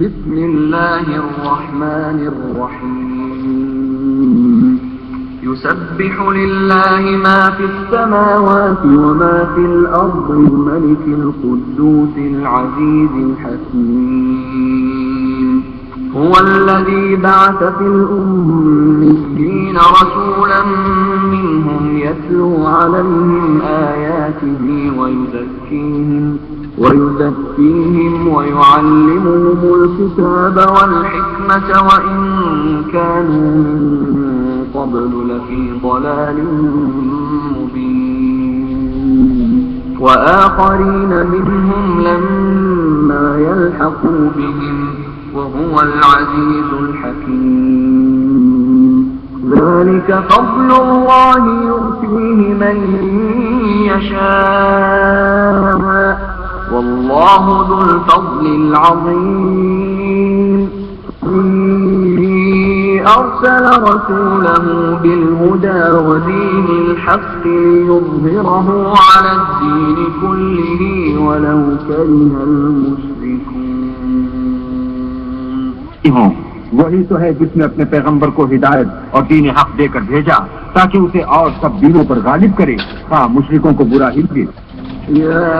بسم الله الرحمن الرحيم يسبح لله ما في السماوات وما في الأرض الملك القدوس العزيز الحكيم هو الذي بعث في الأميين رسولا منهم يتلو عليهم آياته ويزكيهم ويعلمهم الكتاب والحكمة وإن كانوا من قبل لفي ضلال مبين وآخرين منهم لما يلحقوا بهم وهو العزيز الحكيم ذلك فضل الله يؤتيه من يشاء والله ذو الفضل العظيم أرسل رسوله بالهدى ودين الحق ليظهره على الدين كله ولو كره المشركون. وہی تو ہے جس نے اپنے پیغمبر کو ہدایت اور دین حق دے کر بھیجا تاکہ اسے اور سب دینوں پر غالب کرے ہاں مشرکوں کو برا ہی لگے. يا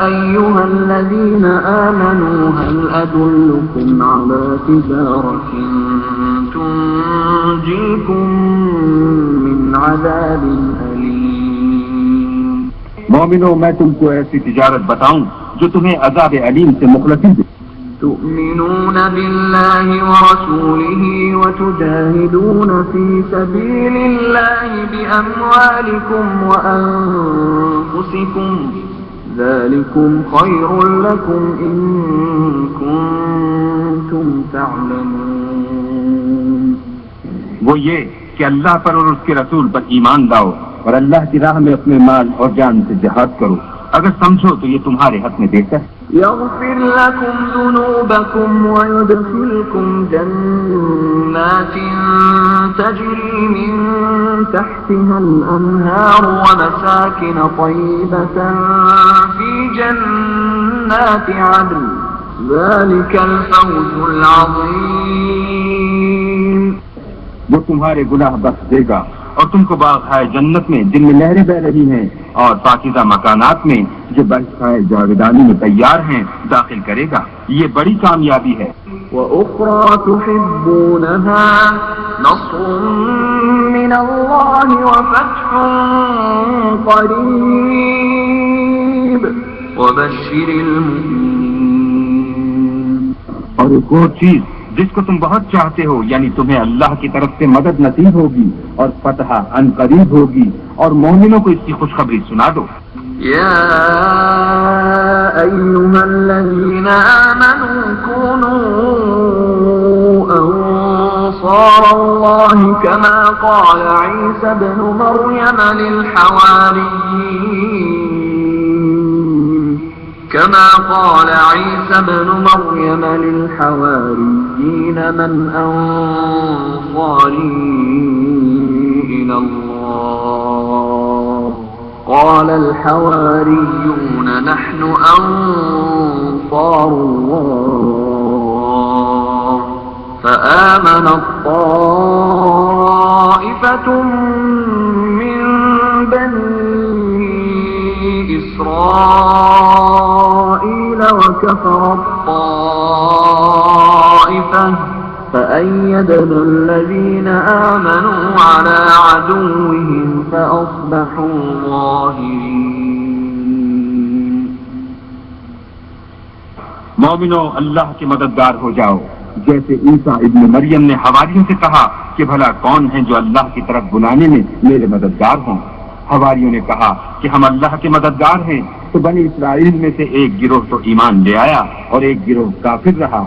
أيها الذين آمنوا هل أدلكم على تجارة تنجيكم من عذاب أليم. مومنو میں تم کو ایسی تجارت بتاؤں جو تمہیں عذاب علیم سے مخلصی دے. تؤمنون بالله ورسوله وتجاهدون في سبيل الله بأموالكم وأنفسكم ذلكم خير لكم إن كنتم تعلمون. وہ یہ کہ اللہ پر اور اس کے رسول پر ایمان لاؤ اور اللہ کی راہ میں اپنے مال اور جان سے جہاد کرو اگر سمجھو تو یہ تمہارے حق میں بہتر ہے. يغفر لكم ذنوبكم ويدخلكم جنات تجري من تحتها الأنهار ومساكن طيبة في جنات عدن ذلك الفوز العظيم. وہ تمہارے گناہ بخش دے گا اور تم کو باغ ہے جنت میں جن میں نہریں بہ رہی ہیں اور پاکیزہ مکانات میں جو بہشتائے جاویدانی میں تیار ہیں داخل کرے گا. یہ بڑی کامیابی ہے. وَأُخْرَى تُحِبُّونَهَا نَصْرٌ مِّنَ اللَّهِ وَفَتْحٌ قَرِيبٌ وَبَشِّرِ الْمُؤْمِنِينَ. اور ایک اور چیز جس کو تم بہت چاہتے ہو یعنی تمہیں اللہ کی طرف سے مدد نصیب ہوگی اور فتح ان قریب ہوگی اور مومنوں کو اس کی خوشخبری سنا دو. یا ایھا الذین آمنوا كونوا انصار اللہ كما قال عیسی ابن مریم للحواریین من انصاری إلى الله قال الحواریون نحن أنصار الله فآمنت طائفة من بني إسرائيل وكفرت طائفة فأيدنا الذين آمنوا على عدوهم فأصبحوا ظاهرين. مومنو اللہ کے مددگار ہو جاؤ جیسے عیسیٰ ابن مریم نے حواریوں سے کہا کہ بھلا کون ہیں جو اللہ کی طرف بلانے میں میرے مددگار ہوں. حواریوں نے کہا کہ ہم اللہ کے مددگار ہیں تو بنی اسرائیل میں سے ایک گروہ تو ایمان لے آیا اور ایک گروہ کافر رہا.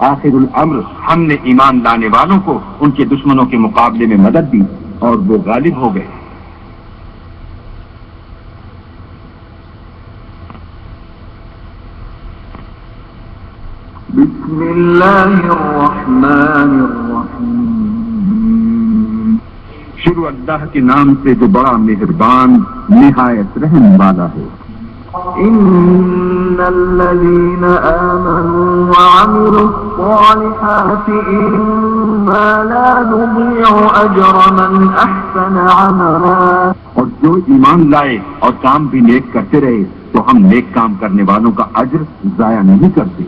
آخر الامر ہم نے ایمان لانے والوں کو ان کے دشمنوں کے مقابلے میں مدد دی اور وہ غالب ہو گئے. بسم اللہ الرحمن الرحیم. شروع اللہ کے نام سے جو بڑا مہربان نہایت رحم والا ہے. إن الذين آمنوا وعملوا الصالحات إنا لا نضيع أجر من أحسن عملا. اور جو ایمان لائے اور کام بھی نیک کرتے رہے تو ہم نیک کام کرنے والوں کا اجر ضائع نہیں کرتے.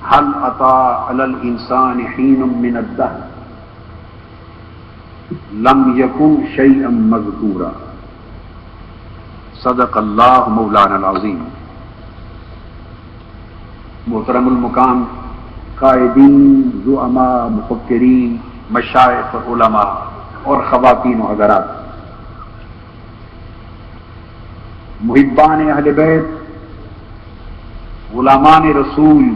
هل أتى على الإنسان حين من الدهر لم يكن شيئا مذكورا. صدق اللہ مولانا العظیم. محترم المقام قائدین، زعماء، مفکرین، مشائخ اور علماء اور خواتین و حضرات، محبان اہل بیت، غلامان رسول،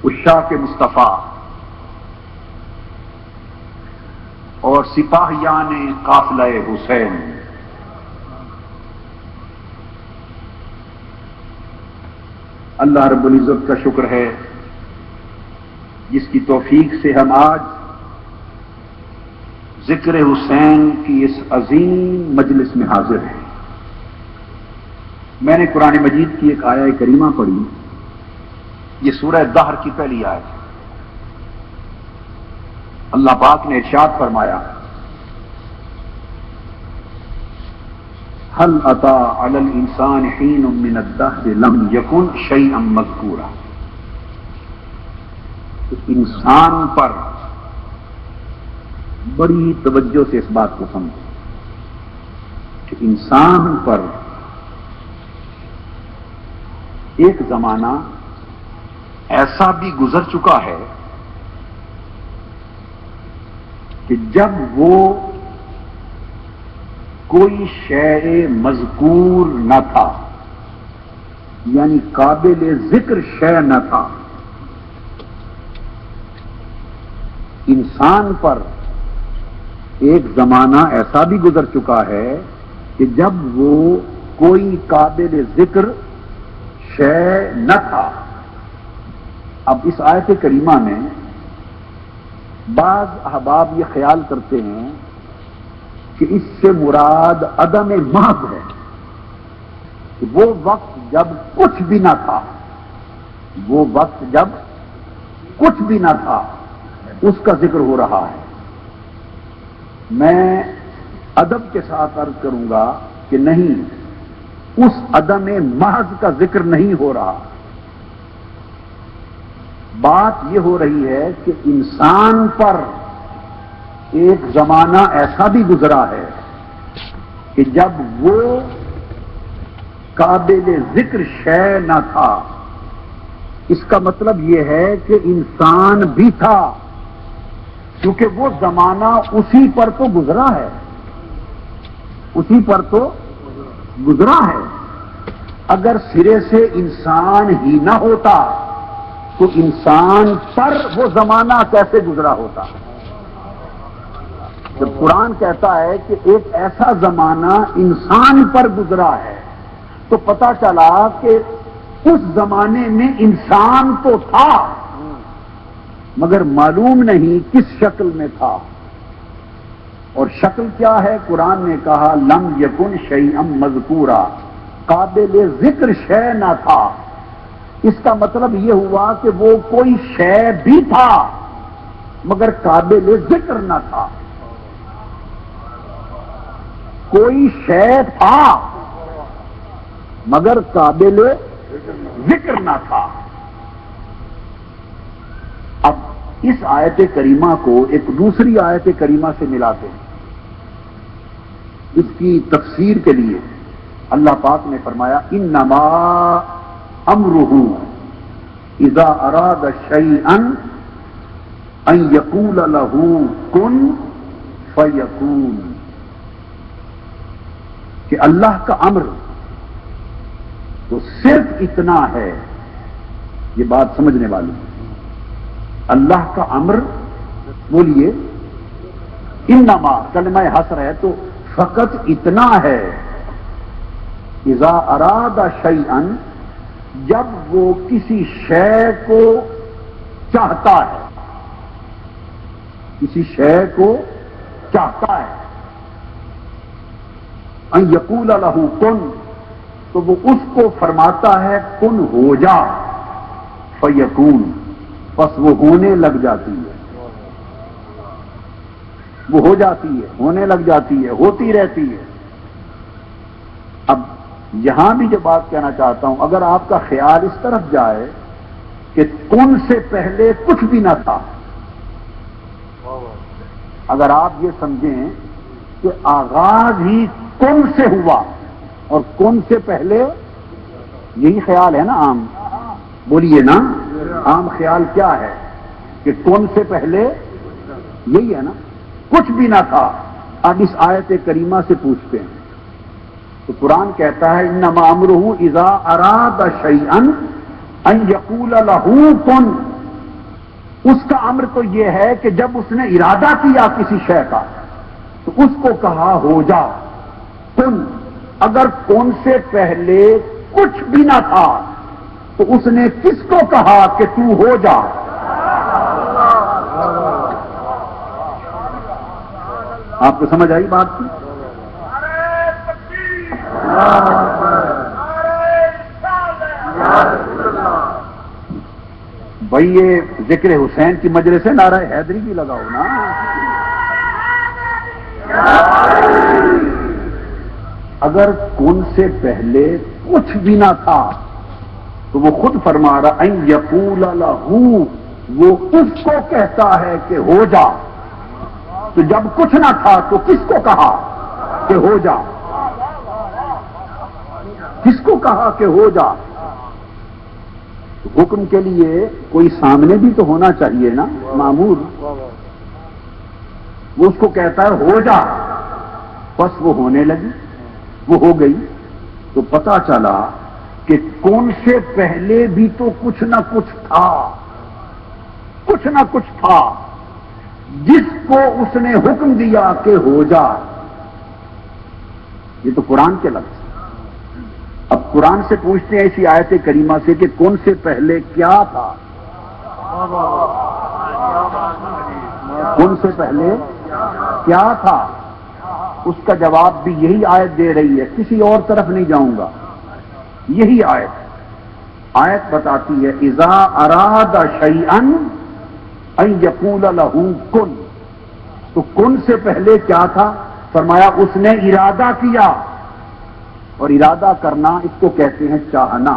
عشاق مصطفیٰ اور سپاہیان قافلہ حسین، اللہ رب العزت کا شکر ہے جس کی توفیق سے ہم آج ذکر حسین کی اس عظیم مجلس میں حاضر ہیں. میں نے قرآن مجید کی ایک آیہ کریمہ پڑھی، یہ سورہ دہر کی پہلی آیت ہے. اللہ پاک نے ارشاد فرمایا، هل أتى على الإنسان حين من الدهر لم يكن شيئا مذكورا. انسان پر بڑی توجہ سے اس بات کو سمجھیں کہ انسان پر ایک زمانہ ایسا بھی گزر چکا ہے کہ جب وہ کوئی شے مذکور نہ تھا، یعنی قابل ذکر شے نہ تھا. انسان پر ایک زمانہ ایسا بھی گزر چکا ہے کہ جب وہ کوئی قابل ذکر شے نہ تھا. اب اس آیت کریمہ میں بعض احباب یہ خیال کرتے ہیں کہ اس سے مراد عدم محض ہے، کہ وہ وقت جب کچھ بھی نہ تھا، وہ وقت جب کچھ بھی نہ تھا اس کا ذکر ہو رہا ہے. میں ادب کے ساتھ عرض کروں گا کہ نہیں، اس عدم محض کا ذکر نہیں ہو رہا. بات یہ ہو رہی ہے کہ انسان پر ایک زمانہ ایسا بھی گزرا ہے کہ جب وہ قابل ذکر شے نہ تھا. اس کا مطلب یہ ہے کہ انسان بھی تھا، کیونکہ وہ زمانہ اسی پر تو گزرا ہے، اسی پر تو گزرا ہے. اگر سرے سے انسان ہی نہ ہوتا تو انسان پر وہ زمانہ کیسے گزرا ہوتا؟ جب قرآن کہتا ہے کہ ایک ایسا زمانہ انسان پر گزرا ہے تو پتہ چلا کہ اس زمانے میں انسان تو تھا مگر معلوم نہیں کس شکل میں تھا. اور شکل کیا ہے؟ قرآن نے کہا لم یکن شیئا مذکورا، قابل ذکر شے نہ تھا. اس کا مطلب یہ ہوا کہ وہ کوئی شے بھی تھا مگر قابل ذکر نہ تھا. کوئی شے تھا مگر قابل ذکر نہ تھا. اب اس آیت کریمہ کو ایک دوسری آیت کریمہ سے ملاتے ہیں. اس کی تفسیر کے لیے اللہ پاک نے فرمایا انما امرہ اذا اراد شیئا ان یقول لہ کن فیکون. کہ اللہ کا امر تو صرف اتنا ہے، یہ بات سمجھنے والی. اللہ کا امر بولیے انما کلمہ حصر ہے تو فقط اتنا ہے. اذا اراد شیئا، جب وہ کسی شے کو چاہتا ہے، کسی شے کو چاہتا ہے، ان یقول لہ کن، تو وہ اس کو فرماتا ہے کن ہو جا، فیکون، بس وہ ہونے لگ جاتی ہے، وہ ہو جاتی ہے، ہونے لگ جاتی ہے، ہوتی رہتی ہے۔ اب یہاں بھی جو بات کہنا چاہتا ہوں، اگر آپ کا خیال اس طرف جائے کہ کن سے پہلے کچھ بھی نہ تھا، اگر آپ یہ سمجھیں کہ آغاز ہی کن سے ہوا اور کن سے پہلے، یہی خیال ہے نا عام، بولیے نا، عام خیال کیا ہے کہ کن سے پہلے یہی ہے نا، کچھ بھی نہ تھا۔ اب اس آیت کریمہ سے پوچھتے ہیں تو قرآن کہتا ہے انما امرہ اذا اراد شیئا ان یقول لہ کن، اس کا امر تو یہ ہے کہ جب اس نے ارادہ کیا کسی شے کا تو اس کو کہا ہو جا، کن۔ اگر کن سے پہلے کچھ بھی نہ تھا تو اس نے کس کو کہا کہ تو ہو جا؟ آپ کو سمجھ آئی بات کی؟ بھائی یہ ذکر حسین کی مجلس سے نعرہ حیدری بھی لگاؤ نا۔ اگر کن سے پہلے کچھ بھی نہ تھا تو وہ خود فرما رہا ان یقول لہ، وہ اس کو کہتا ہے کہ ہو جا۔ تو جب کچھ نہ تھا تو کس کو کہا کہ ہو جا؟ کس کو کہا کہ ہو جا؟ حکم کے لیے کوئی سامنے بھی تو ہونا چاہیے نا، مامور۔ وہ اس کو کہتا ہے ہو جا، بس وہ ہونے لگی، وہ ہو گئی۔ تو پتا چلا کہ کون سے پہلے بھی تو کچھ نہ کچھ تھا، کچھ نہ کچھ تھا جس کو اس نے حکم دیا کہ ہو جا۔ یہ تو قرآن کے لفظ۔ اب قرآن سے پوچھتے ہیں اسی آیت کریمہ سے کہ کون سے پہلے کیا تھا؟ کون سے پہلے کیا تھا؟ اس کا جواب بھی یہی آیت دے رہی ہے، کسی اور طرف نہیں جاؤں گا۔ یہی آیت بتاتی ہے اذا اراد شیئا ان یقول لہ کن۔ تو کن سے پہلے کیا تھا؟ فرمایا اس نے ارادہ کیا، اور ارادہ کرنا اس کو کہتے ہیں چاہنا۔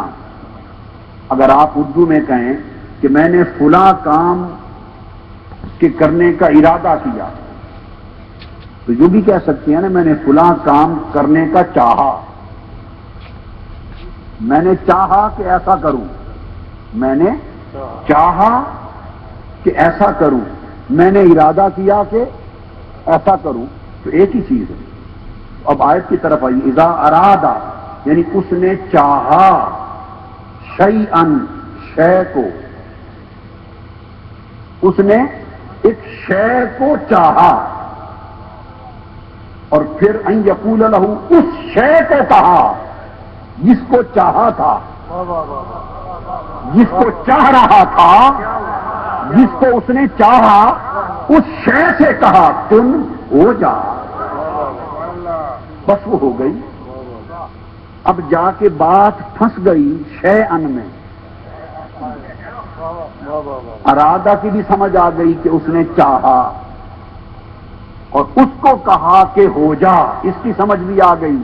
اگر آپ اردو میں کہیں کہ میں نے فلاں کام کے کرنے کا ارادہ کیا تو جو بھی کہہ سکتے ہیں نا میں نے فلاں کام کرنے کا چاہا، میں نے چاہا کہ ایسا کروں، میں نے چاہا کہ ایسا کروں، میں نے ارادہ کیا کہ ایسا کروں، تو ایک ہی چیز ہے۔ اب آیت کی طرف آئیے، اذا ارادہ یعنی اس نے چاہا، شیئن شے کو، اس نے ایک شے کو چاہا، اور پھر ان یقول لہ اس شے کو کہا جس کو چاہا تھا، جس کو چاہ رہا تھا، جس کو اس نے چاہا، اس شے سے کہا تم ہو جا، بس وہ ہو گئی۔ اب جا کے بات پھنس گئی شے ان میں، ارادہ کی بھی سمجھ آ گئی کہ اس نے چاہا، اور اس کو کہا کہ ہو جا، اس کی سمجھ بھی آ گئی۔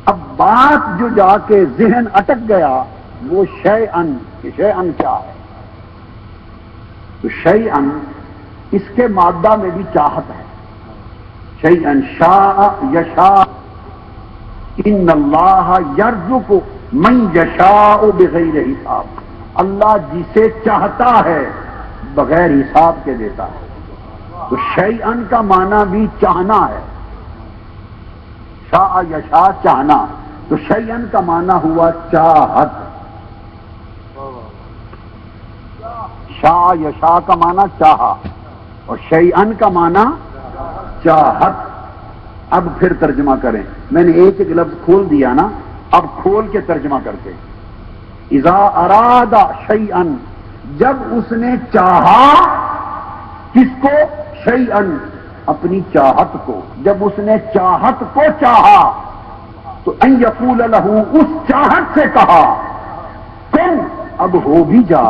اب بات جو جا کے ذہن اٹک گیا وہ شے ان، کہ شے ان کیا ہے؟ تو شے ان اس کے مادہ میں بھی چاہت ہے۔ شیئا شاء یشاء ان اللہ یرزق من یشاء بغیر حساب، اللہ جسے چاہتا ہے بغیر حساب کے دیتا ہے۔ تو شیئا کا معنی بھی چاہنا ہے، شاء یشاء چاہنا، تو شیئا کا معنی ہوا چاہت۔ شاء یشاء کا معنی چاہا اور شیئا کا معنی چاہت۔ اب پھر ترجمہ کریں، میں نے ایک ایک لفظ کھول دیا نا، اب کھول کے ترجمہ کرتے ہیں۔ اذا اراد شیئا، جب اس نے چاہا، کس کو؟ شیئن اپنی چاہت کو، جب اس نے چاہت کو چاہا تو ان یقول لہ اس چاہت سے کہا کن اب ہو بھی جا.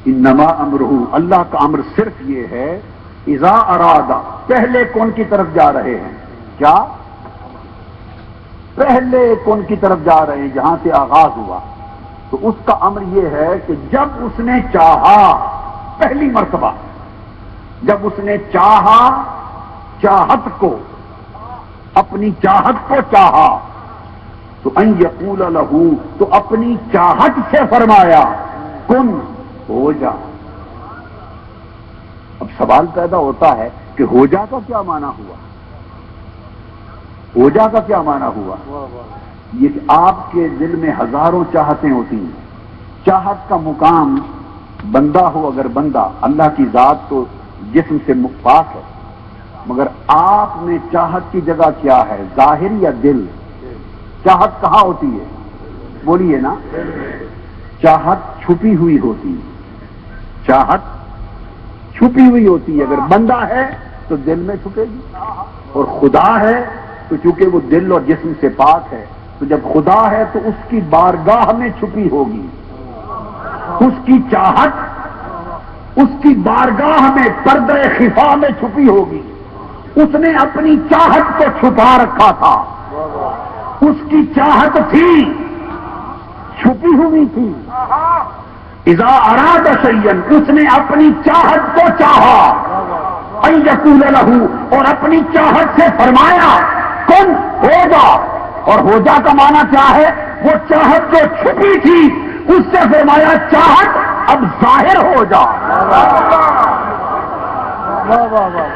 انما امرہ، اللہ کا امر صرف یہ ہے، اذا ارادہ، پہلے کون کی طرف جا رہے ہیں؟ کیا؟ پہلے کون کی طرف جا رہے ہیں جہاں سے آغاز ہوا. تو اس کا امر یہ ہے کہ جب اس نے چاہا، پہلی مرتبہ جب اس نے چاہا، چاہت کو، اپنی چاہت کو چاہا تو ان یقول لہ، تو اپنی چاہت سے فرمایا کن ہو جا. اب سوال پیدا ہوتا ہے کہ ہو جا کا کیا معنی ہوا؟ ہو جا کا کیا معنی ہوا؟ یہ کہ آپ کے دل میں ہزاروں چاہتیں ہوتی ہیں. چاہت کا مقام بندہ ہو، اگر بندہ، اللہ کی ذات تو جسم سے پاک ہے، مگر آپ میں چاہت کی جگہ کیا ہے؟ ظاہر یا دل؟ چاہت کہاں ہوتی ہے؟ بولیے نا. چاہت چھپی ہوئی ہوتی ہے، چاہت چھپی ہوئی ہوتی ہے. اگر بندہ ہے تو دل میں چھپے گی، اور خدا ہے تو چونکہ وہ دل اور جسم سے پاک ہے، تو جب خدا ہے تو اس کی بارگاہ میں چھپی ہوگی. اس کی چاہت اس کی بارگاہ میں، پردہ خفا میں چھپی ہوگی. اس نے اپنی چاہت کو چھپا رکھا تھا. اس کی چاہت تھی، چھپی ہوئی تھی. اذا اراد شیئا، اس نے اپنی چاہت کو چاہا، ان یقول لہ، اور اپنی چاہت سے فرمایا کن ہو جا. اور ہو جا کا معنی کیا ہے؟ وہ چاہت جو چھپی تھی اس سے فرمایا چاہت اب ظاہر ہو جا. واہ واہ واہ.